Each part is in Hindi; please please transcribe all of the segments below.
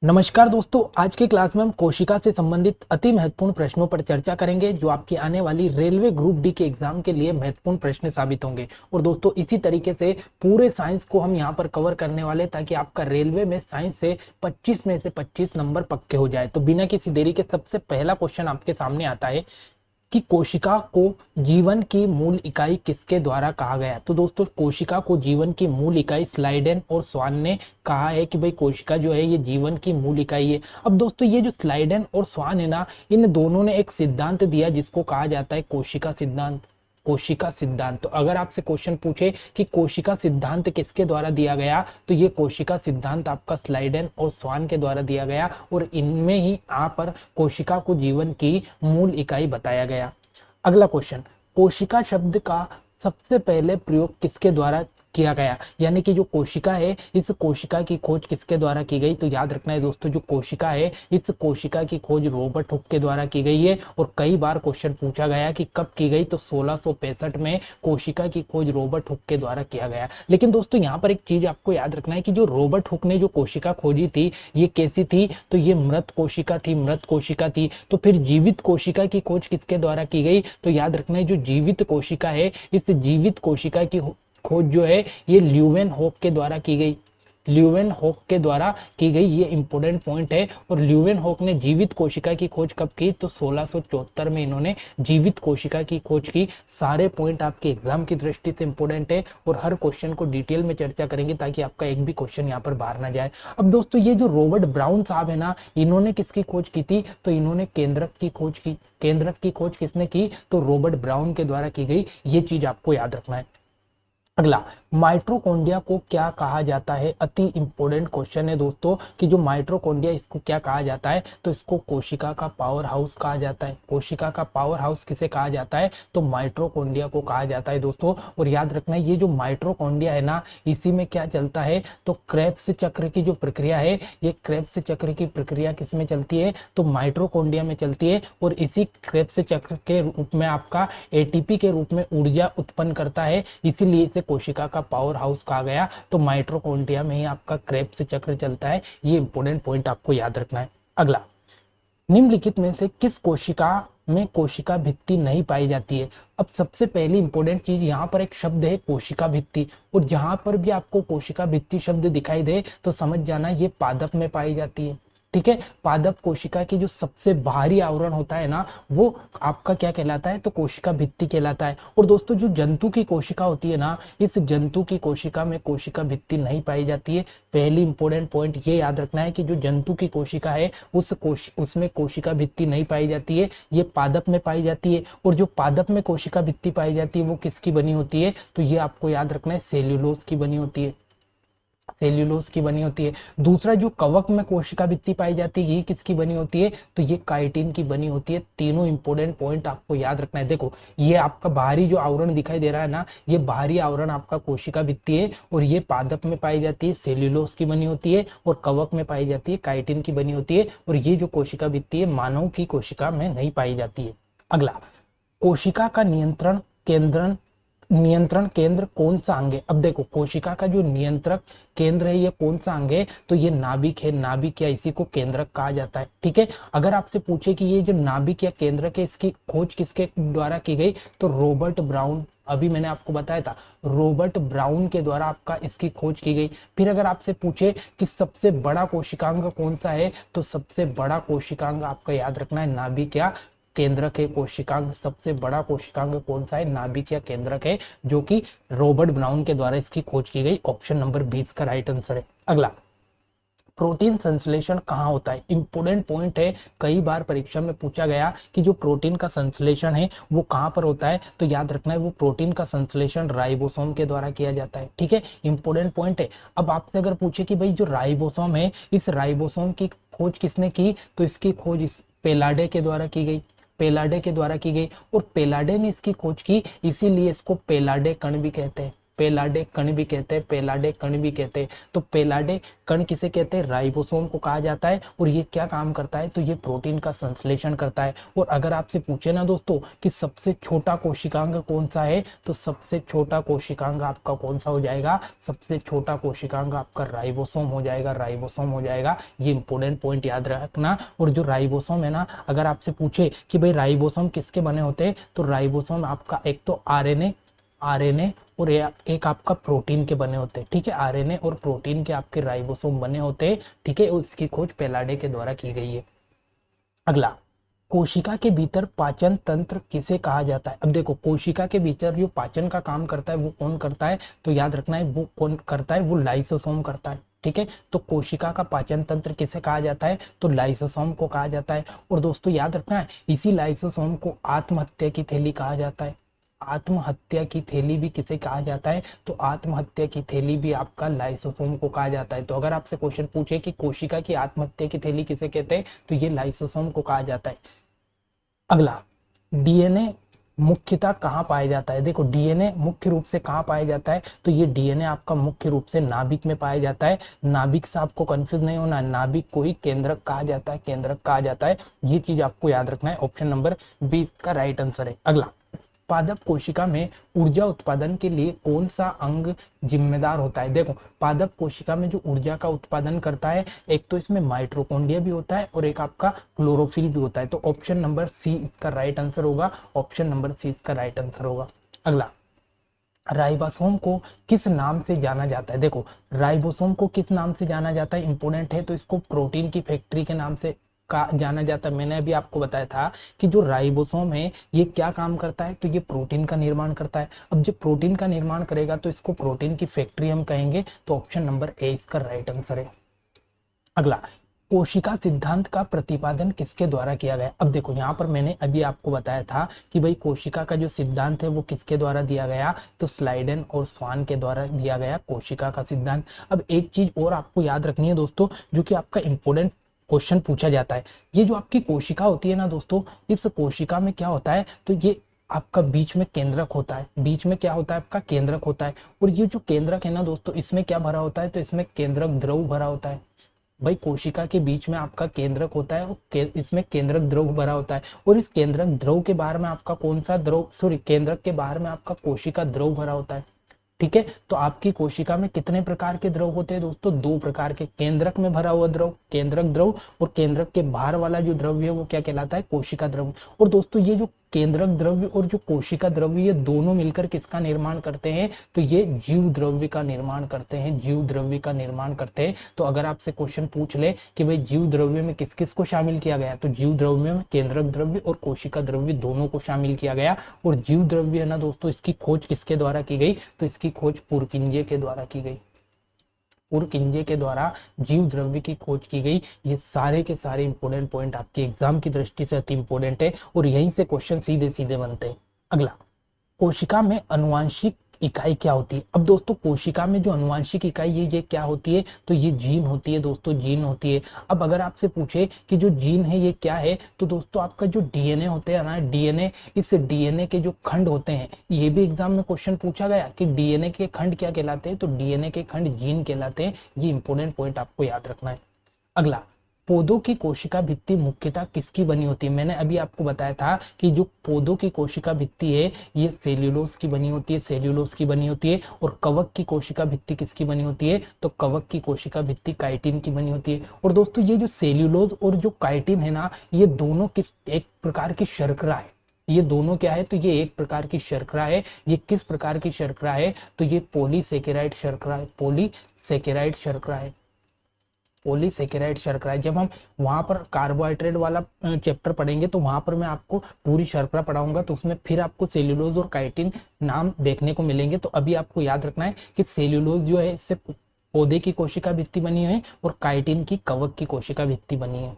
नमस्कार दोस्तों, आज के क्लास में हम कोशिका से संबंधित अति महत्वपूर्ण प्रश्नों पर चर्चा करेंगे जो आपकी आने वाली रेलवे ग्रुप डी के एग्जाम के लिए महत्वपूर्ण प्रश्न साबित होंगे। और दोस्तों इसी तरीके से पूरे साइंस को हम यहाँ पर कवर करने वाले ताकि आपका रेलवे में साइंस से 25 में से 25 नंबर पक्के हो जाए। तो बिना किसी देरी के सबसे पहला क्वेश्चन आपके सामने आता है कि कोशिका को जीवन की मूल इकाई किसके द्वारा कहा गया। तो दोस्तों कोशिका को जीवन की मूल इकाई स्लाइडेन और स्वान ने कहा है कि भाई कोशिका जो है ये जीवन की मूल इकाई है। अब दोस्तों ये जो स्लाइडेन और स्वान है ना, इन दोनों ने एक सिद्धांत दिया जिसको कहा जाता है कोशिका सिद्धांत। कोशिका सिद्धांत, तो अगर आपसे क्वेश्चन पूछे कि कोशिका सिद्धांत किसके द्वारा दिया गया, तो ये कोशिका सिद्धांत आपका स्लाइडेन और स्वान के द्वारा दिया गया और इनमें ही यहाँ पर कोशिका को जीवन की मूल इकाई बताया गया। अगला क्वेश्चन, कोशिका शब्द का सबसे पहले प्रयोग किसके द्वारा किया गया, यानी कि जो कोशिका है इस कोशिका की खोज किसके द्वारा की गई। तो याद रखना है दोस्तों, जो कोशिका है इस कोशिका की खोज रॉबर्ट हुक के द्वारा की गई है। और कई बार क्वेश्चन पूछा गया कि कब की गई, तो 1665 में कोशिका की खोज रॉबर्ट हुक के द्वारा किया गया। लेकिन दोस्तों यहाँ पर एक चीज आपको याद रखना है कि जो रॉबर्ट हुक ने जो कोशिका खोजी थी ये कैसी थी, तो ये मृत कोशिका थी, मृत कोशिका थी। तो फिर जीवित कोशिका की खोज किसके द्वारा की गई, तो याद रखना है जो जीवित कोशिका है इस जीवित कोशिका की खोज जो है ये ल्यूवेनहोक के द्वारा की गई। ल्यूवेनहोक के द्वारा की गई, ये इंपॉर्टेंट पॉइंट है। और ल्यूवेनहोक ने जीवित कोशिका की खोज कब की, तो 1674 में इन्होंने जीवित कोशिका की खोज की। सारे पॉइंट आपके एग्जाम की दृष्टि से इंपॉर्टेंट है और हर क्वेश्चन को डिटेल में चर्चा करेंगे ताकि आपका एक भी क्वेश्चन यहाँ पर बाहर ना जाए। अब दोस्तों ये जो रॉबर्ट ब्राउन साहब है ना, इन्होंने किसकी खोज की थी, तो इन्होंने केंद्रक की खोज की। केंद्रक की खोज किसने की, तो रॉबर्ट ब्राउन के द्वारा की गई। ये चीज आपको याद रखना है। अगला, माइटोकॉन्ड्रिया को क्या कहा जाता है। अति इंपॉर्टेंट क्वेश्चन है दोस्तों कि जो माइटोकॉन्ड्रिया इसको क्या कहा जाता है, तो इसको कोशिका का पावर हाउस कहा जाता है। कोशिका का पावर हाउस किसे कहा जाता है, तो माइटोकॉन्ड्रिया को कहा जाता है दोस्तों। और याद रखना है ये जो माइटोकॉन्ड्रिया है ना, इसी में क्या चलता है, तो क्रेब्स चक्र की जो प्रक्रिया है, ये क्रेब्स चक्र की प्रक्रिया किसमें चलती है, तो माइटोकॉन्ड्रिया में चलती है। और इसी क्रेब्स चक्र के रूप में आपका एटीपी के रूप में ऊर्जा उत्पन्न करता है, इसीलिए इसे कोशिका का पावर हाउस कहा गया। तो माइटोकॉन्ड्रिया में ही आपका क्रेब्स चक्र चलता है। ये इंपॉर्टेंट पॉइंट आपको याद रखना है। अगला, निम्नलिखित में से किस कोशिका में कोशिका भित्ति नहीं पाई जाती है। अब सबसे पहली इंपॉर्टेंट चीज यहाँ पर एक शब्द है कोशिका भित्ति, और जहां पर भी आपको कोशिका भित्ति शब्द दिखाई दे तो समझ जाना ये पादप में पाई जाती है। ठीक है, पादप कोशिका की जो सबसे बाहरी आवरण होता है ना, वो आपका क्या कहलाता है, तो कोशिका भित्ति कहलाता है। और दोस्तों जो जंतु की कोशिका होती है ना, इस जंतु की कोशिका में कोशिका भित्ति नहीं पाई जाती है। पहली इंपॉर्टेंट पॉइंट ये याद रखना है कि जो जंतु की कोशिका है उसमें कोशिका भित्ति नहीं पाई जाती है, ये पादप में पाई जाती है। और जो पादप में कोशिका भित्ति पाई जाती है वो किसकी बनी होती है, तो ये आपको याद रखना है सेल्यूलोज की बनी होती है। सेल्यूलोज की बनी होती है। दूसरा जो कवक में कोशिका भित्ति पाई जाती है ये किसकी बनी होती है, तो ये काइटिन की बनी होती है। तीनों इंपॉर्टेंट पॉइंट आपको याद रखना है। देखो ये आपका बाहरी जो आवरण दिखाई दे रहा है ना, ये बाहरी आवरण आपका कोशिका भित्ति है और ये पादप में पाई जाती है सेल्यूलोज की बनी होती है, और कवक में पाई जाती है काइटिन की बनी होती है। और ये जो कोशिका भित्ति है मानव की कोशिका में नहीं पाई जाती है। अगला, कोशिका का नियंत्रण केंद्र कौन सा अंग है। अब देखो कोशिका का जो नियंत्रक केंद्र है ये कौन सा अंग है, तो ये नाभिक है। नाभिक या इसी को केंद्रक कहा जाता है। ठीक है, अगर आपसे पूछे कि ये जो नाभिक या केंद्रक है इसकी खोज किसके द्वारा की गई, तो रॉबर्ट ब्राउन, अभी मैंने आपको बताया था रॉबर्ट ब्राउन के द्वारा आपका इसकी खोज की गई। फिर अगर आपसे पूछे कि सबसे बड़ा कोशिकांग कौन सा है, तो सबसे बड़ा कोशिकांग आपका याद रखना है नाभिक या केंद्रक है। कोशिकांग सबसे बड़ा कोशिकांग कौन सा है, नाभिक या केंद्रक है, जो कि रॉबर्ट ब्राउन के द्वारा इसकी खोज की गई। ऑप्शन नंबर 20 का राइट आंसर है। अगला, प्रोटीन संश्लेषण कहाँ होता है। इंपोर्टेंट पॉइंट है, कई बार परीक्षा में पूछा गया कि जो प्रोटीन का संश्लेषण है वो कहाँ पर होता है, तो याद रखना है वो प्रोटीन का संश्लेषण राइबोसोम के द्वारा किया जाता है। ठीक है, इंपोर्टेंट पॉइंट है। अब आपसे अगर पूछे कि भाई जो राइबोसोम है इस राइबोसोम की खोज किसने की, तो इसकी खोज इस पेलाडे के द्वारा की गई। पेलाडे के द्वारा की गई, और पेलाडे ने इसकी खोज की, इसीलिए इसको पेलाडे कण भी कहते हैं। पेलाडे कण भी कहते हैं, पेलाडे कण भी कहते हैं। तो पेलाडे कण किसे कहते हैं? राइबोसोम को कहा जाता है। और ये क्या काम करता है? तो ये प्रोटीन का संश्लेषण करता है। और अगर आपसे पूछे ना दोस्तों कि सबसे छोटा कोशिकांग कौन सा है, तो सबसे छोटा कोशिकांग आपका कौन सा हो जाएगा? सबसे छोटा कोशिकांग आपका राइबोसोम हो जाएगा, राइबोसोम हो जाएगा। ये इंपॉर्टेंट पॉइंट याद रखना। और जो राइबोसोम है ना, अगर आपसे पूछे कि भाई राइबोसोम किसके बने होते हैं, तो राइबोसोम आपका एक तो आरएनए और एक आपका प्रोटीन के बने होते हैं। ठीक है, आरएनए और प्रोटीन के आपके राइबोसोम बने होते हैं। ठीक है, उसकी खोज पेलाडे के द्वारा की गई है। अगला, कोशिका के भीतर पाचन तंत्र किसे कहा जाता है? अब देखो, कोशिका के भीतर जो पाचन का काम करता है वो कौन करता है? तो याद रखना है वो कौन करता है? वो लाइसोसोम करता है। ठीक है, तो कोशिका का पाचन तंत्र किसे कहा जाता है? तो लाइसोसोम को कहा जाता है। और दोस्तों याद रखना है, इसी लाइसोसोम को आत्महत्या की थैली कहा जाता है। आत्महत्या की थैली भी किसे कहा जाता है? तो आत्महत्या की थैली भी आपका लाइसोसोम को कहा जाता है। तो अगर आपसे क्वेश्चन पूछे कि कोशिका की आत्महत्या की थैली किसे कहते हैं, तो ये लाइसोसोम को कहा जाता है। अगला, डीएनए मुख्यतः कहाँ पाया जाता है? देखो, डीएनए मुख्य रूप से कहाँ पाया जाता है? तो ये डीएनए आपका मुख्य रूप से नाभिक में पाया जाता है। नाभिक से आपको कंफ्यूज नहीं होना, नाभिक को ही केंद्रक कहा जाता है, केंद्रक कहा जाता है। ये चीज आपको याद रखना है। ऑप्शन नंबर 20 का राइट आंसर है। अगला, पादप कोशिका में ऊर्जा उत्पादन के लिए कौन सा अंग जिम्मेदार होता है? देखो, पादप कोशिका में जो ऊर्जा का उत्पादन करता है, एक तो इसमें माइटोकॉन्ड्रिया भी होता है और एक आपका क्लोरोफिल भी होता है। तो ऑप्शन नंबर सी इसका राइट आंसर होगा। ऑप्शन नंबर सी इसका राइट आंसर होगा। अगला, राइबोसोम को किस नाम से जाना जाता है? देखो, राइबोसोम को किस नाम से जाना जाता है? इंपोर्टेंट है। तो इसको प्रोटीन की फैक्ट्री के नाम से का जाना जाता है। मैंने अभी आपको बताया था कि जो राइबोसोम है ये क्या काम करता है? तो ये प्रोटीन का निर्माण करता है। अब जब प्रोटीन का निर्माण करेगा तो इसको प्रोटीन की फैक्ट्री हम कहेंगे। तो ऑप्शन नंबर ए इसका राइट आंसर है। अगला, कोशिका सिद्धांत का प्रतिपादन किसके द्वारा किया गया? अब देखो, यहाँ पर मैंने अभी आपको बताया था कि भाई कोशिका का जो सिद्धांत है वो किसके द्वारा दिया गया? तो स्लाइडेन और स्वान के द्वारा दिया गया कोशिका का सिद्धांत। अब एक चीज और आपको याद रखनी है दोस्तों, जो कि आपका इंपोर्टेंट क्वेश्चन पूछा जाता है। ये जो आपकी कोशिका होती है ना दोस्तों, इस कोशिका में क्या होता है? तो ये आपका बीच में केंद्रक होता है। बीच में क्या होता है? आपका केंद्रक होता है। और ये जो केंद्रक है ना दोस्तों, इसमें क्या भरा होता है? तो इसमें केंद्रक द्रव भरा होता है। भाई, कोशिका के बीच में आपका केंद्रक होता है और इसमें केंद्रक द्रव भरा होता है। और इस केंद्रक द्रव के बाहर में आपका कौन सा द्रव, सॉरी, केंद्रक के बाहर में आपका कोशिका द्रव भरा होता है। ठीक है, तो आपकी कोशिका में कितने प्रकार के द्रव होते हैं दोस्तों? 2 प्रकार के। केंद्रक में भरा हुआ द्रव केंद्रक द्रव, और केंद्रक के बाहर वाला जो द्रव्य है वो क्या कहलाता है? कोशिका द्रव्य। और दोस्तों ये जो केंद्रक द्रव्य और जो कोशिका द्रव्य, ये दोनों मिलकर किसका निर्माण करते हैं? तो ये जीव द्रव्य का निर्माण करते हैं, जीव द्रव्य का निर्माण करते हैं। तो अगर आपसे क्वेश्चन पूछ ले कि भाई जीव द्रव्य में किस किस को शामिल किया गया, तो जीव द्रव्य में केंद्रक द्रव्य और कोशिका द्रव्य दोनों को शामिल किया गया। और जीव द्रव्य है ना दोस्तों, इसकी खोज किसके द्वारा की गई? तो इसकी खोज पुरकिंजे के द्वारा की गई। पुरकिंजे के द्वारा जीव द्रव्य की खोज की गई। ये सारे के सारे इंपोर्टेंट पॉइंट आपके एग्जाम की दृष्टि से अति इंपोर्टेंट है और यहीं से क्वेश्चन सीधे सीधे बनते हैं। अगला, कोशिका में अनुवांशिक इकाई क्या होती है? अब दोस्तों, कोशिका में जो अनुवांशिक इकाई है ये क्या होती है? तो ये जीन होती है दोस्तों, जीन होती है। अब अगर आपसे पूछे कि जो जीन है ये क्या है, तो दोस्तों आपका जो डीएनए होते हैं ना, डीएनए, इस डीएनए के जो खंड होते हैं, ये भी एग्जाम में क्वेश्चन पूछा गया कि डीएनए के खंड क्या कहलाते हैं? तो डीएनए के खंड जीन कहलाते हैं। ये इंपोर्टेंट पॉइंट आपको याद रखना है। अगला, पौधों की कोशिका भित्ति मुख्यतः किसकी बनी होती है? मैंने अभी आपको बताया था कि जो पौधों की कोशिका भित्ति है ये सेल्यूलोज की बनी होती है, सेल्यूलोज की बनी होती है। और कवक की कोशिका भित्ति किसकी बनी होती है? तो कवक की कोशिका भित्ति काइटिन की बनी होती है। और दोस्तों ये जो सेल्यूलोज और जो काइटिन है ना, ये दोनों किस एक प्रकार की शर्करा है। ये दोनों क्या है? तो ये एक प्रकार की शर्करा है। ये किस प्रकार की शर्करा है? तो ये पॉलीसेकेराइड शर्करा है, पॉलीसेकेराइड शर्करा है, पॉलीसेकेराइड शर्करा है। जब हम वहां पर कार्बोहाइड्रेट वाला चैप्टर पढ़ेंगे तो वहां पर मैं आपको पूरी शर्करा पढ़ाऊंगा, तो उसमें फिर आपको सेल्यूलोज और काइटिन नाम देखने को मिलेंगे। तो अभी आपको याद रखना है कि सेल्यूलोज जो है इससे पौधे की कोशिका भित्ति बनी है और काइटिन की कवक की कोशिका भित्ति बनी है।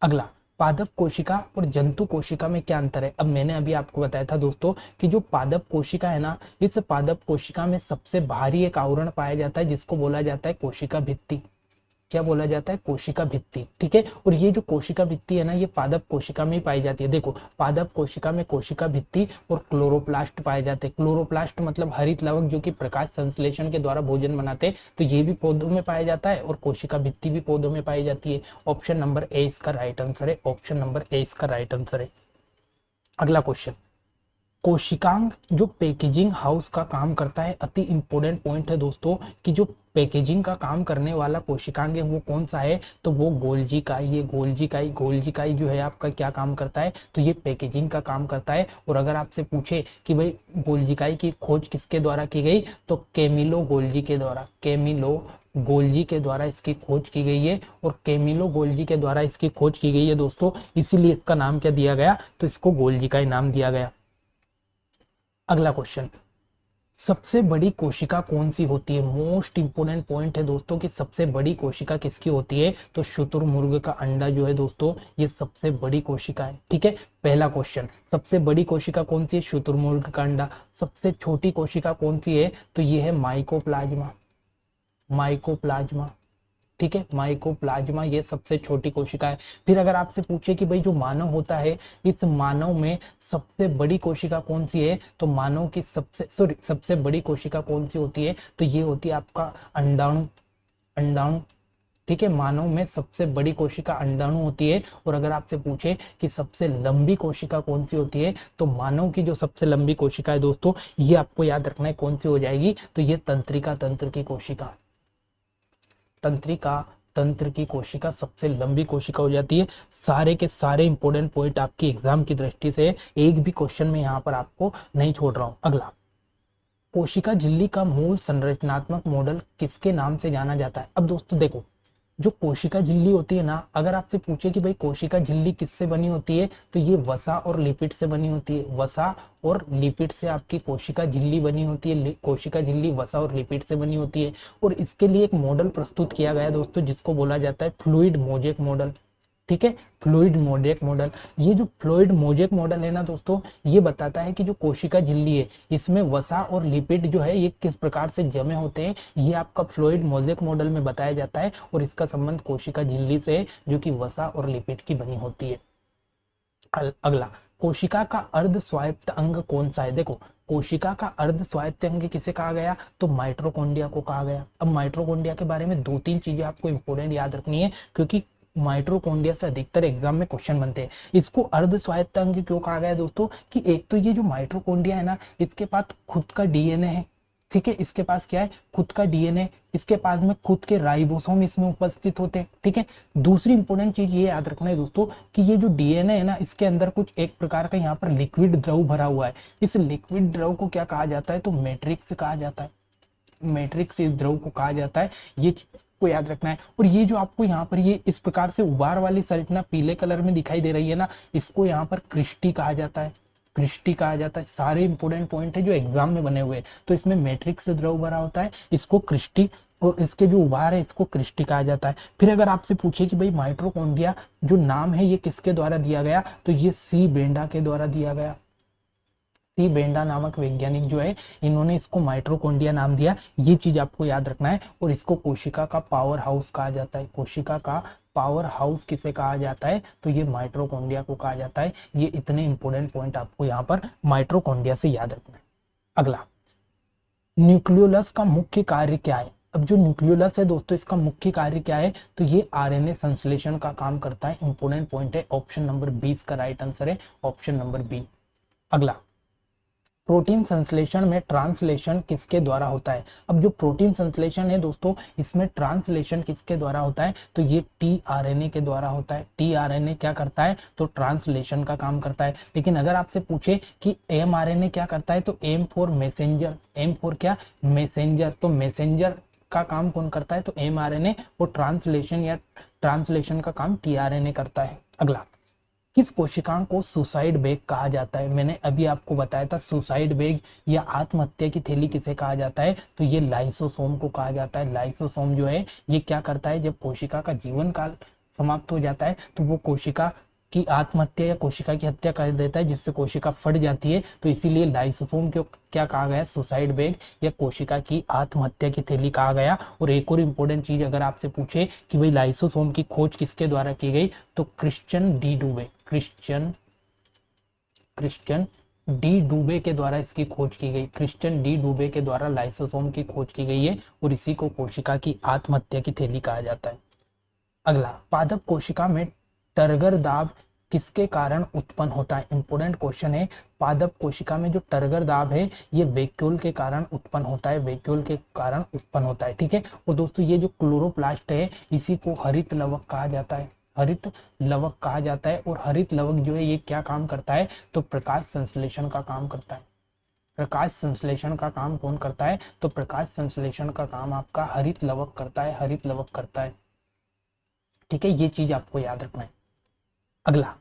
अगला, पादप कोशिका और जंतु कोशिका में क्या अंतर है? अब मैंने अभी आपको बताया था दोस्तों कि जो पादप कोशिका है ना, इस पादप कोशिका में सबसे भारी एक आवरण पाया जाता है जिसको बोला जाता है कोशिका भित्ति। क्या बोला जाता है, कोशिका भित्ति। ठीक है, और ये जो कोशिका भित्ति है ना, ये पादप कोशिका में ही पाई जाती है। देखो पादप कोशिका में कोशिका भित्ति और क्लोरोप्लास्ट पाए जाते हैं। क्लोरोप्लास्ट मतलब हरित लवक जो कि प्रकाश संश्लेषण के द्वारा भोजन बनाते हैं, तो ये भी पौधों में पाया जाता है और कोशिका भित्ति भी पौधों में पाई जाती है। ऑप्शन नंबर ए इसका राइट आंसर है। ऑप्शन नंबर ए इसका राइट आंसर है। अगला क्वेश्चन, कोशिकांग जो पैकेजिंग हाउस का काम करता है, अति इंपॉर्टेंट पॉइंट है दोस्तों कि जो पैकेजिंग का काम करने वाला कोशिकांग है वो कौन सा है, तो वो गोल्जी इकाई। ये गोल्जी इकाई जो है आपका क्या काम करता है, तो ये पैकेजिंग का काम करता है। और अगर आपसे पूछे कि भाई गोल्जी इकाई की खोज किसके द्वारा की गई, तो कैमिलो गोल्जी के द्वारा, कैमिलो गोल्जी के द्वारा इसकी खोज की गई है। और कैमिलो गोल्जी के द्वारा इसकी खोज की गई है दोस्तों, इसीलिए इसका नाम क्या दिया गया, तो इसको गोल्जी इकाई नाम दिया गया। अगला क्वेश्चन, सबसे बड़ी कोशिका कौन सी होती है। मोस्ट इंपोर्टेंट पॉइंट है दोस्तों कि सबसे बड़ी कोशिका किसकी होती है, तो शुतुरमुर्ग का अंडा जो है दोस्तों, ये सबसे बड़ी कोशिका है। ठीक है, पहला क्वेश्चन, सबसे बड़ी कोशिका कौन सी है, शुतुरमुर्ग का अंडा। सबसे छोटी कोशिका कौन सी है, तो ये है माइकोप्लाज्मा। माइकोप्लाज्मा, ठीक है, माइकोप्लाज्मा ये सबसे छोटी कोशिका है। फिर अगर आपसे पूछे कि भाई जो मानव होता है, इस मानव में सबसे बड़ी कोशिका कौन सी है, तो मानव की सबसे बड़ी कोशिका कौन सी होती है, तो ये होती है आपका अंडाणु। अंडाणु, ठीक है, मानव में सबसे बड़ी कोशिका अंडाणु होती है। और अगर आपसे पूछे कि सबसे लंबी कोशिका कौन सी होती है, तो मानव की जो सबसे लंबी कोशिका है दोस्तों, ये आपको याद रखना है कौन सी हो जाएगी, तो ये तंत्रिका तंत्र की कोशिका। तंत्रिका तंत्र की कोशिका सबसे लंबी कोशिका हो जाती है। सारे के सारे इंपॉर्टेंट पॉइंट आपकी एग्जाम की दृष्टि से, एक भी क्वेश्चन में यहाँ पर आपको नहीं छोड़ रहा हूं। अगला, कोशिका झिल्ली का मूल संरचनात्मक मॉडल किसके नाम से जाना जाता है। अब दोस्तों देखो, जो कोशिका झिल्ली होती है ना, अगर आपसे पूछे कि भाई कोशिका झिल्ली किससे बनी होती है, तो ये वसा और लिपिड से बनी होती है। वसा और लिपिड से आपकी कोशिका झिल्ली बनी होती है। कोशिका झिल्ली वसा और लिपिड से बनी होती है। और इसके लिए एक मॉडल प्रस्तुत किया गया है दोस्तों, जिसको बोला जाता है फ्लूइड मोजेक मॉडल। ठीक है, फ्लूइड मोजेक मॉडल। ये जो फ्लूइड मोजेक मॉडल है ना दोस्तों, ये बताता है कि जो कोशिका झिल्ली है, इसमें वसा और लिपिड जो है ये किस प्रकार से जमे होते हैं, ये आपका फ्लूइड मोजेक मॉडल में बताया जाता है। और इसका संबंध कोशिका झिल्ली से है, जो कि वसा और लिपिड की बनी होती है। अगला, कोशिका का अर्ध स्वायत्त अंग कौन सा है। देखो, कोशिका का अर्ध स्वायत्त अंग किसे कहा गया, तो माइटोकॉन्ड्रिया को कहा गया। अब माइटोकॉन्ड्रिया के बारे में 2-3 चीजें आपको इंपोर्टेंट याद रखनी है, क्योंकि माइटोकॉन्ड्रिया से अधिकतर एग्जाम में क्वेश्चन बनते हैं। इसको अर्ध स्वायत्त अंग क्यों कहा गया है दोस्तों, कि एक तो ये जो माइटोकॉन्ड्रिया है ना, इसके पास खुद का डीएनए है। ठीक है, इसके पास क्या है, खुद का डीएनए, इसके पास में खुद के राइबोसोम इसमें उपस्थित होते हैं। ठीक है, दूसरी इंपॉर्टेंट चीज ये याद रखना है दोस्तों कि ये जो डीएनए है ना, इसके अंदर कुछ एक प्रकार का यहाँ पर लिक्विड द्रव भरा हुआ है। इस लिक्विड द्रव को क्या कहा जाता है, तो मैट्रिक्स कहा जाता है। मैट्रिक्स इस द्रव को कहा जाता है, ये को याद रखना है। और ये जो आपको यहाँ पर ये इस प्रकार से उबार वाली संरचना पीले कलर में दिखाई दे रही है ना, इसको यहाँ पर क्रिस्टी कहा जाता है। क्रिस्टी कहा जाता है। सारे इंपोर्टेंट पॉइंट है जो एग्जाम में बने हुए हैं। तो इसमें मैट्रिक्स से द्रव भरा होता है, इसको क्रिस्टी, और इसके जो उभार है इसको क्रिस्टी कहा जाता है। फिर अगर आपसे पूछे कि भाई माइटोकॉन्ड्रिया जो नाम है ये किसके द्वारा दिया गया, तो ये सी बेंडा के द्वारा दिया गया। सी बेंडा नामक वैज्ञानिक जो है, इन्होंने इसको माइटोकॉन्ड्रिया नाम दिया। ये चीज आपको याद रखना है। और इसको कोशिका का पावर हाउस कहा जाता है। कोशिका का पावर हाउस किसे कहा जाता है, तो ये माइटोकॉन्ड्रिया को कहा जाता है। ये इतने इंपॉर्टेंट पॉइंट आपको यहाँ पर माइटोकॉन्ड्रिया से याद रखना है। अगला, न्यूक्लियोलस का मुख्य कार्य क्या है। अब जो न्यूक्लियोलस है दोस्तों, इसका मुख्य कार्य क्या है, तो ये आरएनए संश्लेषण का काम करता है। इंपॉर्टेंट पॉइंट है। ऑप्शन नंबर 20 का राइट आंसर है, ऑप्शन नंबर बी। अगला, प्रोटीन संश्लेषण में ट्रांसलेशन किसके द्वारा होता है। अब जो प्रोटीन संश्लेषण है दोस्तों, इसमें ट्रांसलेशन किसके द्वारा होता है, तो ये टीआरएनए के द्वारा होता है। टीआरएनए क्या करता है, तो ट्रांसलेशन का काम करता है। लेकिन अगर आपसे पूछे कि एमआरएनए क्या करता है, तो M for messenger, M for क्या, मैसेंजर, तो मैसेंजर का काम कौन करता है, तो एमआरएनए, और ट्रांसलेशन या ट्रांसलेशन का काम टीआरएनए करता है। अगला, किस कोशिकाओं को सुसाइड बैग कहा जाता है। मैंने अभी आपको बताया था सुसाइड बैग या आत्महत्या की थैली किसे कहा जाता है, तो ये लाइसोसोम को कहा जाता है। लाइसोसोम जो है ये क्या करता है, जब कोशिका का जीवन काल समाप्त हो जाता है तो वो कोशिका की आत्महत्या या कोशिका की हत्या कर देता है, जिससे कोशिका फट जाती है। तो इसीलिए लाइसोसोम को क्या कहा गया, सुसाइड बैग या कोशिका की आत्महत्या की थैली कहा गया। और एक और इम्पोर्टेंट चीज अगर आपसे पूछे कि भाई लाइसोसोम की खोज किसके द्वारा की गई, तो क्रिश्चियन डी डूबे के द्वारा इसकी खोज की गई। क्रिश्चियन डी डूबे के द्वारा लाइसोसोम की खोज की गई है और इसी को कोशिका की आत्महत्या की थैली कहा जाता है। अगला, पादप कोशिका में टर्गर दाब किसके कारण उत्पन्न होता है। इंपोर्टेंट क्वेश्चन है। पादप कोशिका में जो टर्गर दाब है ये वैक्यूल के कारण उत्पन्न होता है, वैक्यूल के कारण उत्पन्न होता है। ठीक है। और दोस्तों ये जो क्लोरोप्लास्ट है इसी को हरित लवक कहा जाता है, हरित लवक कहा जाता है। और हरित लवक जो है ये क्या काम करता है, तो प्रकाश संश्लेषण का काम करता है। प्रकाश संश्लेषण का काम कौन करता है, तो प्रकाश संश्लेषण का काम आपका हरित लवक करता है, हरित लवक करता है। ठीक है, ये चीज आपको याद रखना है। अगला,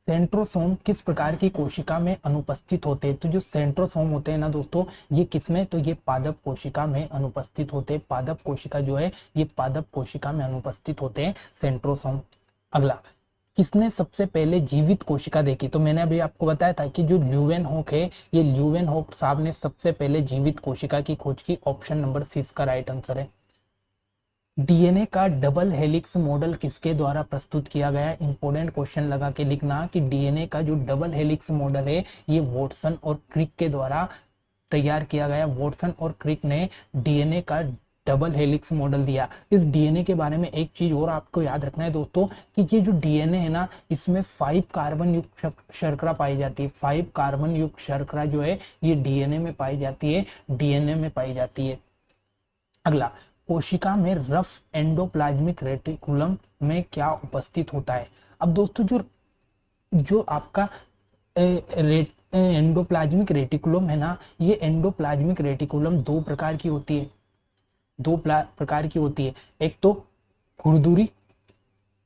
सेंट्रोसोम किस प्रकार की कोशिका में अनुपस्थित होते हैं। तो जो सेंट्रोसोम होते हैं ना दोस्तों, ये किसमें, तो ये पादप कोशिका में अनुपस्थित होते हैं। पादप कोशिका जो है ये पादप कोशिका में अनुपस्थित होते हैं सेंट्रोसोम। अगला, किसने सबसे पहले जीवित कोशिका देखी। तो मैंने अभी आपको बताया था कि जो ल्यूवेनहॉक है, ये ल्यूवेनहॉक साहब ने सबसे पहले जीवित कोशिका की खोज की। ऑप्शन नंबर 6 इसका राइट आंसर है। डीएनए का डबल हेलिक्स मॉडल किसके द्वारा प्रस्तुत किया गया है। इंपोर्टेंट क्वेश्चन लगा के लिखना कि डीएनए का जो डबल हेलिक्स मॉडल है ये वॉटसन और क्रिक के द्वारा तैयार किया गया। वॉटसन और क्रिक ने डीएनए का डबल हेलिक्स मॉडल दिया। इस डीएनए के बारे में एक चीज और आपको याद रखना है दोस्तों कि ये जो डीएनए है ना, इसमें 5 कार्बन युक्त शर्करा पाई जाती है। 5 कार्बन युक्त शर्करा जो है ये डीएनए में पाई जाती है, डीएनए में पाई जाती है। अगला, कोशिका में रफ एंडोप्लाज्मिक रेटिकुलम में क्या उपस्थित होता है। अब दोस्तों जो जो आपका एंडोप्लाज्मिक रेटिकुलम है ना, ये एंडोप्लाज्मिक रेटिकुलम 2 प्रकार की होती है, 2 प्रकार की होती है। एक तो खुरदुरी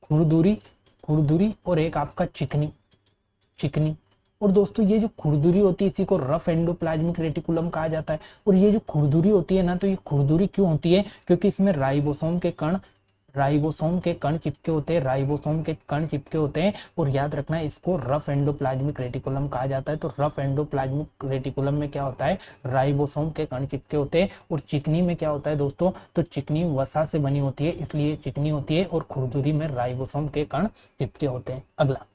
खुरदुरी खुरदुरी और एक आपका चिकनी चिकनी। और दोस्तों ये जो खुरदुरी होती है इसी को रफ एंडोप्लाज्मिक रेटिकुलम कहा जाता है। और ये जो खुरदुरी होती है ना, तो ये खुरदुरी क्यों होती है, क्योंकि इसमें राइबोसोम के कण चिपके होते हैं, राइबोसोम के कण चिपके होते हैं। और याद रखना है इसको रफ एंडोप्लाज्मिक रेटिकुलम कहा जाता है। तो रफ एंडोप्लाज्मिक रेटिकुलम में क्या होता है, राइबोसोम के कण चिपके होते हैं। और चिकनी में क्या होता है दोस्तों, तो चिकनी वसा से बनी होती है इसलिए चिकनी होती है। और खुरदुरी में राइबोसोम के कण चिपके होते हैं। अगला,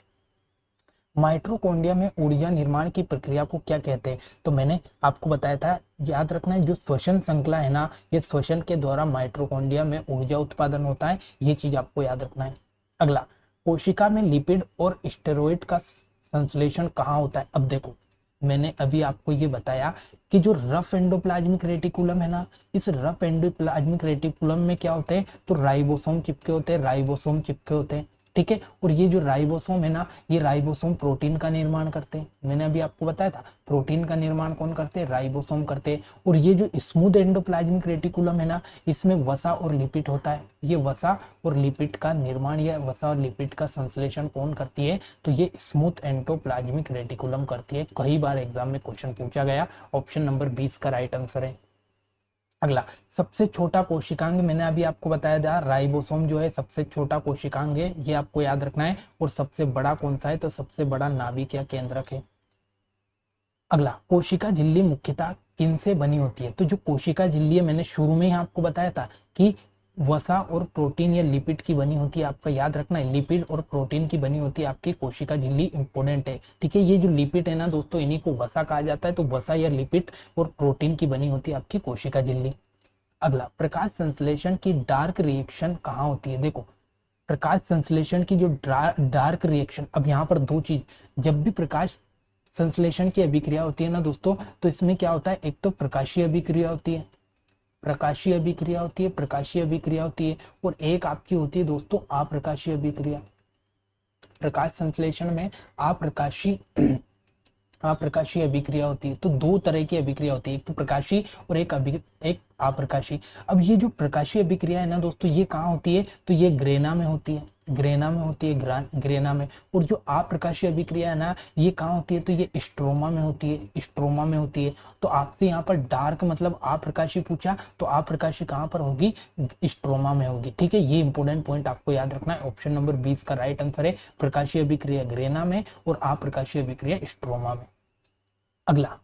माइटोकॉन्ड्रिया में ऊर्जा निर्माण की प्रक्रिया को क्या कहते हैं। तो मैंने आपको बताया था, याद रखना है जो श्वसन श्रृंखला है ना, ये श्वसन के द्वारा माइटोकॉन्ड्रिया में ऊर्जा उत्पादन होता है, ये चीज आपको याद रखना है। अगला, कोशिका में लिपिड और स्टेरॉइड का संश्लेषण कहाँ होता है। अब देखो मैंने अभी आपको ये बताया कि जो रफ एंडोप्लाज्मिक रेटिकुलम है ना, इस रफ एंडोप्लाज्मिक रेटिकुलम में क्या होते हैं, तो राइबोसोम चिपके होते हैं, राइबोसोम चिपके होते हैं। ठीक है। और ये जो राइबोसोम है ना, ये राइबोसोम प्रोटीन का निर्माण करते हैं। मैंने अभी आपको बताया था प्रोटीन का निर्माण कौन करते हैं, राइबोसोम करते हैं। और ये जो स्मूथ एंडोप्लाज्मिक रेटिकुलम है ना, इसमें वसा और लिपिड होता है। ये वसा और लिपिड का निर्माण या वसा और लिपिड का संश्लेषण कौन करती है, तो ये स्मूथ एंडोप्लाज्मिक रेटिकुलम करती है। कई बार एग्जाम में क्वेश्चन पूछा गया। ऑप्शन नंबर 20 का राइट आंसर है। अगला, सबसे छोटा कोशिकांग मैंने अभी आपको बताया था, राइबोसोम जो है सबसे छोटा कोशिकांग है, ये आपको याद रखना है। और सबसे बड़ा कौन सा है, तो सबसे बड़ा नाभिक या केंद्रक है। अगला, कोशिका झिल्ली मुख्यतः किन से बनी होती है। तो जो कोशिका झिल्ली है मैंने शुरू में ही आपको बताया था कि वसा और प्रोटीन या लिपिड की बनी होती है। आपका याद रखना है लिपिड और प्रोटीन की बनी होती है आपकी कोशिका झिल्ली, इंपोर्टेंट है। ठीक है, ये जो लिपिड है ना दोस्तों, इन्हीं को वसा कहा जाता है। तो वसा या लिपिड और प्रोटीन की बनी होती है आपकी कोशिका झिल्ली। अगला, प्रकाश संश्लेषण की डार्क रिएक्शन कहाँ होती है। देखो प्रकाश संश्लेषण की जो डार्क रिएक्शन, अब यहाँ पर दो चीज, जब भी प्रकाश संश्लेषण की अभिक्रिया होती है ना दोस्तों, तो इसमें क्या होता है, एक तो प्रकाशीय अभिक्रिया होती है, प्रकाशीय अभिक्रिया होती है, प्रकाशीय अभिक्रिया होती है। और एक आपकी होती है दोस्तों अप्रकाशीय अभिक्रिया। प्रकाश संश्लेषण में अप्रकाशीय अभिक्रिया होती है। तो दो तरह की अभिक्रिया होती है, एक तो प्रकाशी और एक एक अप्रकाशीय। अब ये जो प्रकाशीय अभिक्रिया है ना दोस्तों, ये कहाँ होती है, तो ये ग्रेना में होती है, ग्रेना में होती है, ग्रेना में। और जो अप्रकाशीय अभिक्रिया है ना, ये कहाँ होती है, तो ये स्ट्रोमा में होती है, स्ट्रोमा में होती है। तो आपसे यहाँ पर डार्क मतलब अप्रकाशीय पूछा, तो अप्रकाशीय कहाँ पर होगी, स्ट्रोमा में होगी। ठीक है, ये इंपोर्टेंट पॉइंट आपको याद रखना है। ऑप्शन नंबर 20 का राइट आंसर है प्रकाशीय अभिक्रिया ग्रेना में और अप्रकाशीय अभिक्रिया स्ट्रोमा में। अगला,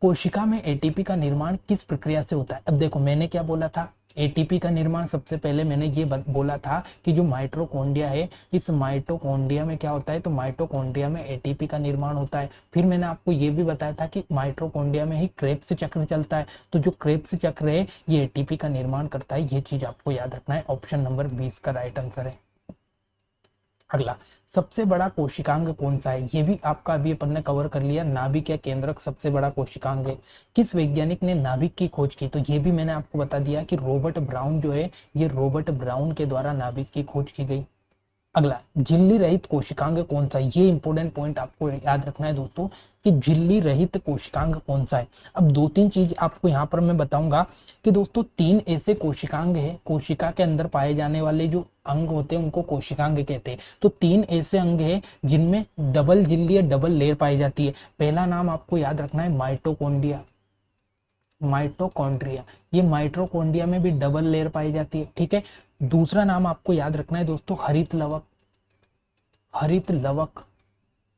कोशिका में एटीपी का निर्माण किस प्रक्रिया से होता है। अब देखो मैंने क्या बोला था, एटीपी का निर्माण सबसे पहले मैंने ये बोला था कि जो माइटोकॉन्ड्रिया है, इस माइटोकॉन्ड्रिया में क्या होता है, तो माइटोकॉन्ड्रिया में एटीपी का निर्माण होता है। फिर मैंने आपको ये भी बताया था कि माइटोकॉन्ड्रिया में ही क्रेब्स चक्र चलता है, तो जो क्रेब्स चक्र है ये एटीपी का निर्माण करता है। ये चीज आपको याद रखना है। ऑप्शन नंबर 20 का राइट आंसर है। अगला, सबसे बड़ा कोशिकांग कौन सा है, ये भी आपका अभी अपन ने कवर कर लिया। नाभिक या केंद्रक सबसे बड़ा कोशिकांग है। किस वैज्ञानिक ने नाभिक की खोज की, तो ये भी मैंने आपको बता दिया कि रॉबर्ट ब्राउन जो है, ये रॉबर्ट ब्राउन के द्वारा नाभिक की खोज की गई। अगला, झिल्ली रहित कोशिकांग कौन सा है, ये इंपॉर्टेंट पॉइंट आपको याद रखना है दोस्तों कि झिल्ली रहित कोशिकांग कौन सा है। अब दो तीन चीज आपको यहाँ पर मैं बताऊंगा कि दोस्तों तीन ऐसे कोशिकांग है, कोशिका के अंदर पाए जाने वाले जो अंग होते हैं उनको कोशिकांग कहते हैं। तो तीन ऐसे अंग है जिनमें डबल झिल्ली या डबल लेयर पाई जाती है। पहला नाम आपको याद रखना है माइटोकॉन्ड्रिया, माइटोकॉन्ड्रिया, ये माइटोकॉन्ड्रिया में भी डबल लेयर पाई जाती है। ठीक है, दूसरा नाम आपको याद रखना है दोस्तों हरित लवक, हरित लवक,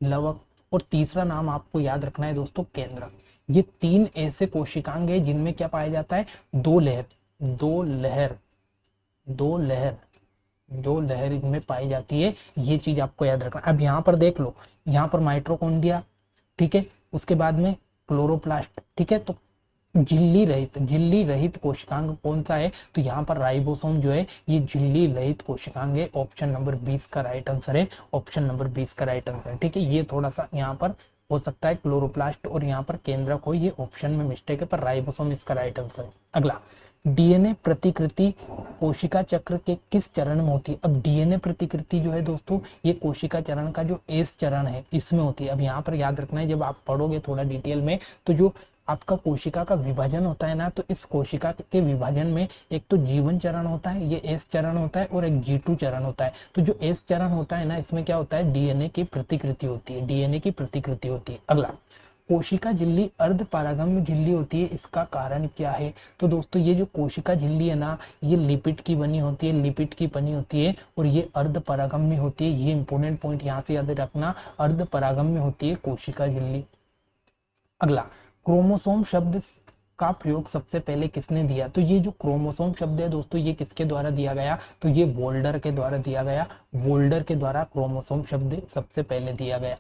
लवक। और तीसरा नाम आपको याद रखना है दोस्तों केंद्रक। ये तीन ऐसे कोशिकांग है जिनमें क्या पाया जाता है, दो लहर, दो लहर, दो लहर, दो लहर इनमें पाई जाती है। ये चीज आपको याद रखना। अब यहाँ पर देख लो, यहाँ पर माइटोकॉन्ड्रिया, ठीक है, उसके बाद में क्लोरोप्लास्ट। ठीक है, तो झिल्ली रहित कोशिकांग कौन सा है, तो यहाँ पर राइबोसोम जो है ये झिल्ली रहित कोशिकांग है। ऑप्शन नंबर 20 का राइट आंसर है, ऑप्शन नंबर 20 का राइट आंसर है। ठीक है, ये थोड़ा सा यहाँ पर हो सकता है क्लोरोप्लास्ट और यहाँ पर केंद्रक हो, ये ऑप्शन में मिस्टेक है, पर राइबोसोम इसका राइट आंसर है। अगला, डीएनए प्रतिकृति कोशिका चक्र के किस चरण में होती है। अब डीएनए प्रतिकृति जो है दोस्तों, ये कोशिका चरण का जो एस चरण है इसमें होती है। अब यहाँ पर याद रखना है, जब आप पढ़ोगे थोड़ा डिटेल में, तो जो आपका कोशिका का विभाजन होता है ना, तो इस कोशिका के विभाजन में एक तो जीवन चरण होता है, ये एस चरण होता है, और एक G2 चरण होता है। तो जो एस चरण होता है ना, इसमें क्या होता है, डीएनए की प्रतिकृति होती है, डीएनए की प्रतिकृति होती है। अगला, कोशिका झिल्ली अर्ध परागम्य झिल्ली होती है, इसका कारण क्या है। तो दोस्तों ये जो कोशिका झिल्ली है ना, ये लिपिड की बनी होती है, लिपिड की बनी होती है, और ये अर्ध परागम्य होती है। ये इंपोर्टेंट पॉइंट यहाँ से याद रखना, अर्ध परागम्य होती है कोशिका झिल्ली। अगला, क्रोमोसोम शब्द का प्रयोग सबसे पहले किसने दिया, तो ये जो क्रोमोसोम शब्द है दोस्तों, ये किसके द्वारा दिया गया, तो ये वोल्डर के द्वारा दिया गया, वोल्डर के द्वारा क्रोमोसोम शब्द सबसे पहले दिया गया।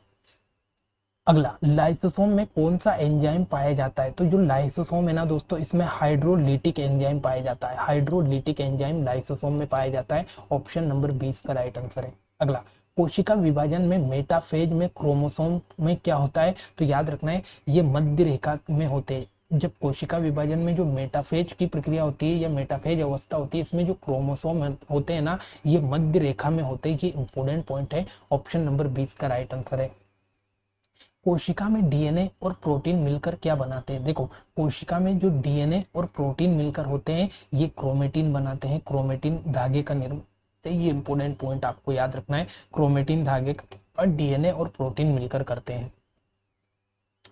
अगला, लाइसोसोम में कौन सा एंजाइम पाया जाता है, तो जो लाइसोसोम है ना दोस्तों, इसमें हाइड्रोलिटिक एंजाइम पाया जाता है, हाइड्रोलिटिक एंजाइम लाइसोसोम में पाया जाता है। ऑप्शन नंबर 20 का राइट आंसर है। अगला, कोशिका विभाजन में मेटाफेज में क्रोमोसोम में क्या होता है, तो याद रखना है ये मध्य रेखा में होते हैं। जब कोशिका विभाजन में जो मेटाफेज की प्रक्रिया होती है या मेटाफेज अवस्था होती है, इसमें जो क्रोमोसोम होते हैं ना, ये मध्य रेखा में होते हैं। ये इंपोर्टेंट पॉइंट है, ऑप्शन नंबर 20 का राइट आंसर है। कोशिका में डीएनए और प्रोटीन मिलकर क्या बनाते हैं, देखो कोशिका में जो डीएनए और प्रोटीन मिलकर होते हैं, ये क्रोमेटिन बनाते हैं, क्रोमेटिन धागे का निर्माण। ये इंपोर्टेंट पॉइंट आपको याद रखना है, क्रोमेटिन धागे और डीएनए और प्रोटीन मिलकर करते हैं।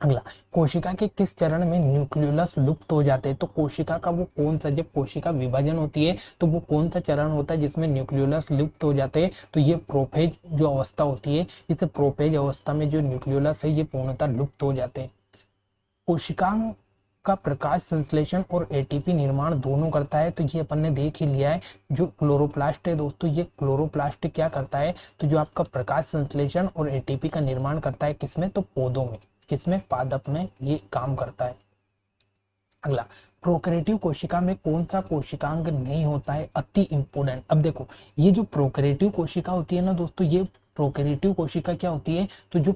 अगला, कोशिका के किस चरण में न्यूक्लियोलस लुप्त हो जाते हैं, तो कोशिका का वो कौन सा, जब कोशिका विभाजन होती है तो वो कौन सा चरण होता है जिसमें न्यूक्लियोलस लुप्त हो जाते हैं, तो ये प्रोफेज जो अवस्था होती है, इस प्रोफेज अवस्था में जो न्यूक्लियोलस है ये पूर्णतः लुप्त हो जाते हैं। कोशिकाओं का प्रकाश संश्लेषण और एटीपी निर्माण दोनों करता है, तो ये अपन ने देख ही लिया है। जो क्लोरोप्लास्ट है दोस्तों, ये क्लोरोप्लास्ट क्या करता है, तो जो आपका प्रकाश संश्लेषण और एटीपी का निर्माण करता है किसमें, तो पौधों में, किसमें, पादप में ये काम करता है। अगला, प्रोकैरियोटिक कोशिका में कौन सा कोशिकांग नहीं होता है, अति इंपोर्टेंट। अब देखो ये जो प्रोकैरियोटिक कोशिका होती है ना दोस्तों, ये प्रोकैरियोटिक कोशिका क्या होती है, तो जो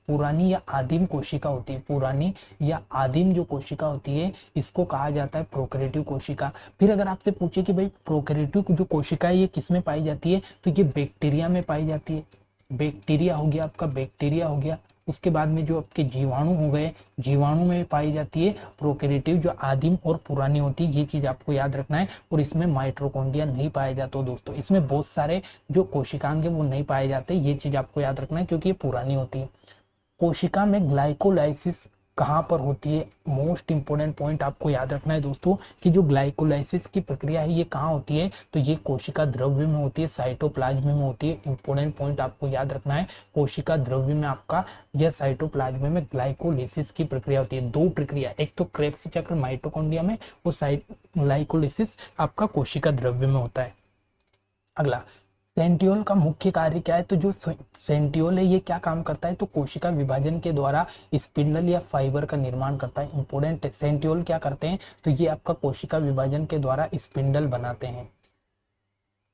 पुरानी या आदिम कोशिका होती है, पुरानी या आदिम जो कोशिका होती है, इसको कहा जाता है प्रोकैरियोटिक कोशिका। फिर अगर आपसे पूछे कि भाई प्रोकैरियोटिक जो कोशिका है ये किसमें पाई जाती है, तो ये बैक्टीरिया में पाई जाती है। बैक्टीरिया हो गया आपका, बैक्टीरिया हो गया, उसके बाद में जो आपके जीवाणु हो गए, जीवाणु में पाई जाती है प्रोकैरियोटिक जो आदिम और पुरानी होती है, ये चीज आपको याद रखना है। और इसमें माइटोकॉन्ड्रिया नहीं पाया जाता तो दोस्तों, इसमें बहुत सारे जो कोशिकांग है वो नहीं पाए जाते, ये चीज आपको याद रखना है क्योंकि ये पुरानी होती है। कोशिका में ग्लाइकोलाइसिस कहाँ पर होती है, मोस्ट इंपोर्टेंट पॉइंट आपको याद रखना है दोस्तों कि जो ग्लाइकोलाइसिस की प्रक्रिया है ये कहाँ होती है, तो ये कोशिका द्रव्य में होती है, साइटोप्लाज्म में होती है। इंपोर्टेंट पॉइंट आपको याद रखना है, कोशिका द्रव्य में आपका यह साइटोप्लाज्म में ग्लाइकोलाइसिस की प्रक्रिया होती है। दो प्रक्रिया, एक तो क्रेब्स चक्र माइटोकॉन्ड्रिया में और ग्लाइकोलाइसिस आपका कोशिका द्रव्य में होता है। अगला, सेंट्रियोल का मुख्य कार्य क्या है, तो जो सेंट्रियोल है ये क्या काम करता है, तो कोशिका विभाजन के द्वारा स्पिंडल या फाइबर का निर्माण करता है। इंपोर्टेंट है, सेंट्रियोल क्या करते हैं, तो ये आपका कोशिका विभाजन के द्वारा स्पिंडल बनाते हैं।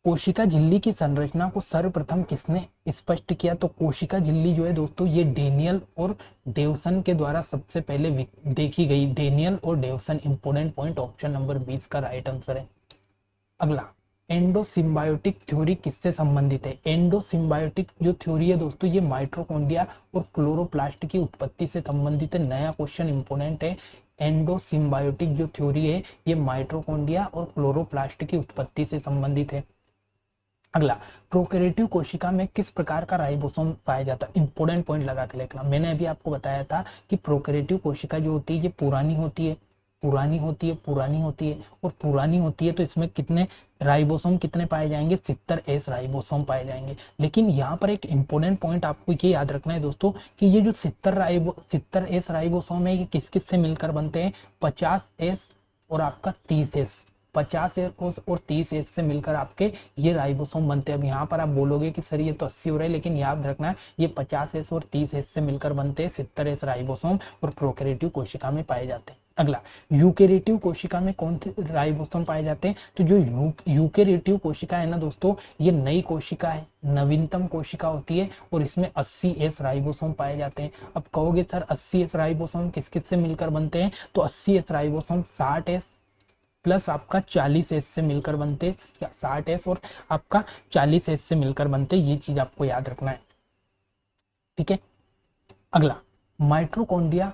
कोशिका झिल्ली की संरचना को सर्वप्रथम किसने स्पष्ट किया, तो कोशिका झिल्ली जो है दोस्तों ये डेनियल और डेवसन के द्वारा सबसे पहले देखी गई। डेनियल और Dawson, important point, option number 20 का राइट आंसर है। अगला, एंडोसिम्बायोटिक थ्योरी किससे संबंधित है, एंडोसिम्बायोटिक जो थ्योरी है दोस्तों ये माइटोकॉन्ड्रिया और क्लोरोप्लास्ट की उत्पत्ति से संबंधित है। नया क्वेश्चन इंपोर्टेंट है, एंडोसिम्बायोटिक जो थ्योरी है ये माइटोकॉन्ड्रिया और क्लोरोप्लास्ट की उत्पत्ति से संबंधित है। अगला, प्रोकैरियोटिक कोशिका में किस प्रकार का राइबोसोम पाया जाता है, इंपोर्टेंट पॉइंट लगा के लिखना। मैंने अभी आपको बताया था कि प्रोकैरियोटिक कोशिका जो होती है ये पुरानी होती है, पुरानी होती है, पुरानी होती है और पुरानी होती है, तो इसमें कितने राइबोसोम कितने पाए जाएंगे, 70S राइबोसोम पाए जाएंगे। लेकिन यहाँ पर एक इंपोर्टेंट पॉइंट आपको ये याद रखना है दोस्तों कि ये जो 70S राइबोसोम है ये किस किस से मिलकर बनते हैं, 50S और आपका 30S, 50S और 30S से मिलकर आपके ये राइबोसोम बनते हैं। अब यहाँ पर आप बोलोगे कि सर ये तो 80 हो रहा है, लेकिन याद रखना है ये 50S और 30S से मिलकर बनते हैं 70S राइबोसोम और प्रोकैरियोटिक कोशिका में पाए जाते हैं। अगला, यूकैरियोटिक कोशिका में कौन से राइबोसोम पाए जाते हैं, तो जो यूकैरियोटिक कोशिका है ना दोस्तों ये नई कोशिका है, नवीनतम कोशिका होती है और इसमें 80S राइबोसोम पाए जाते हैं। अब कहोगे सर 80S राइबोसोम किस किस से मिलकर बनते हैं, तो 80S राइबोसोम 60S प्लस आपका 40S से मिलकर बनते, 60S और आपका 40S से मिलकर बनते, ये चीज आपको याद रखना है, ठीक है। अगला, माइटोकॉन्ड्रिया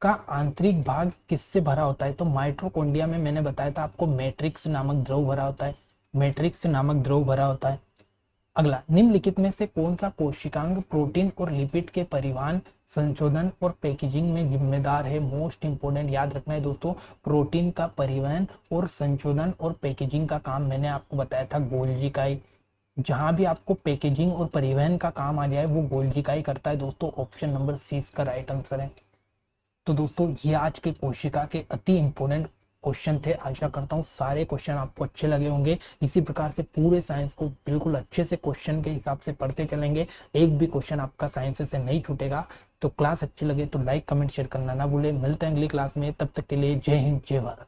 का आंतरिक भाग किससे भरा होता है, तो माइटोकॉन्ड्रिया में मैंने बताया था आपको मैट्रिक्स नामक द्रव भरा होता है, मैट्रिक्स नामक द्रव भरा होता है। अगला, निम्नलिखित में से कौन सा कोशिकांग प्रोटीन और लिपिड के परिवहन, संशोधन और पैकेजिंग में जिम्मेदार है, मोस्ट इंपोर्टेंट याद रखना है दोस्तों, प्रोटीन का परिवहन और संशोधन और पैकेजिंग का काम मैंने आपको बताया था गोल्जी का ही। जहां भी आपको पैकेजिंग और परिवहन का काम आ जाए वो गोल्जी का ही करता है दोस्तों, ऑप्शन नंबर 6 का राइट आंसर है। तो दोस्तों ये आज के कोशिका के अति इंपोर्टेंट क्वेश्चन थे। आशा करता हूँ सारे क्वेश्चन आपको अच्छे लगे होंगे। इसी प्रकार से पूरे साइंस को बिल्कुल अच्छे से क्वेश्चन के हिसाब से पढ़ते चलेंगे, एक भी क्वेश्चन आपका साइंस से नहीं छूटेगा। तो क्लास अच्छी लगे तो लाइक कमेंट शेयर करना ना भूले। मिलते हैं अगली क्लास में, तब तक के लिए जय हिंद जय भारत।